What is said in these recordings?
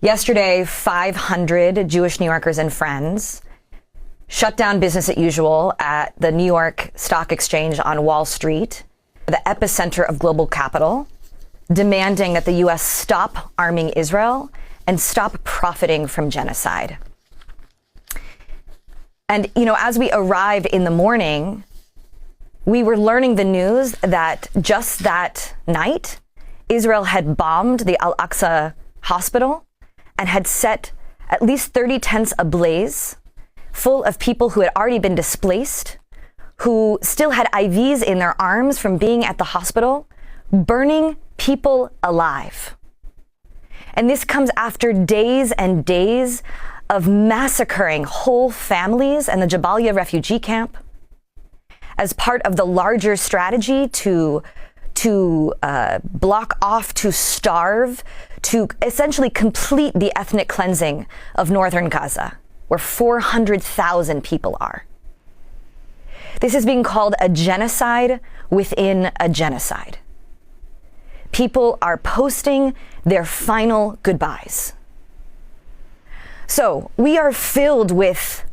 Yesterday, 500 Jewish New Yorkers and friends shut down business as usual at the New York Stock Exchange on Wall Street, the epicenter of global capital, demanding that the U.S. stop arming Israel and stop profiting from genocide. And, as we arrived in the morning, we were learning the news that just that night, Israel had bombed the Al-Aqsa hospital and had set at least 30 tents ablaze, full of people who had already been displaced, who still had IVs in their arms from being at the hospital, burning people alive. And this comes after days and days of massacring whole families in the Jabalia refugee camp as part of the larger strategy to block off, to starve, to essentially complete the ethnic cleansing of northern Gaza, where 400,000 people are. This is being called a genocide within a genocide. People are posting their final goodbyes. So we are filled with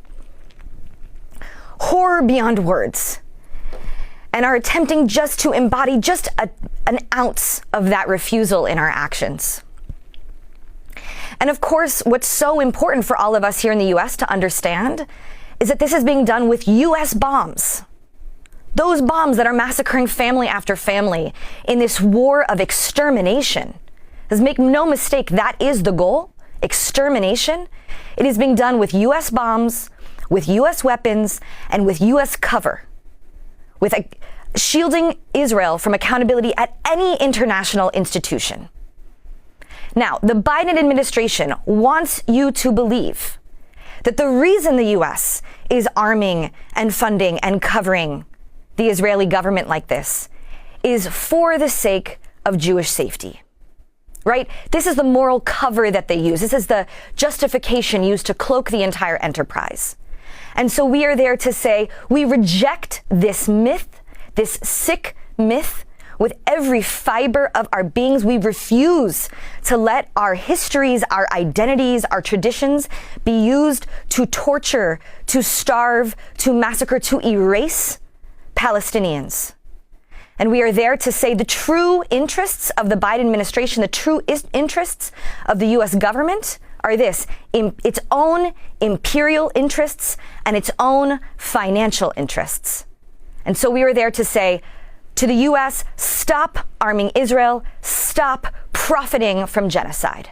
horror beyond words and are attempting just to embody just an ounce of that refusal in our actions. And of course, what's so important for all of us here in the U.S. to understand is that this is being done with U.S. bombs. Those bombs that are massacring family after family in this war of extermination. Because make no mistake, that is the goal, extermination. It is being done with U.S. bombs, with U.S. weapons, and with U.S. cover, with shielding Israel from accountability at any international institution. Now, the Biden administration wants you to believe that the reason the U.S. is arming and funding and covering the Israeli government like this is for the sake of Jewish safety, right? This is the moral cover that they use. This is the justification used to cloak the entire enterprise. And so we are there to say we reject this myth, this sick myth, with every fiber of our beings. We refuse to let our histories, our identities, our traditions be used to torture, to starve, to massacre, to erase Palestinians. And we are there to say the true interests of the Biden administration, the true interests of the U.S. government are this: its own imperial interests and its own financial interests. And so we are there to say to the U.S., stop arming Israel, stop profiting from genocide.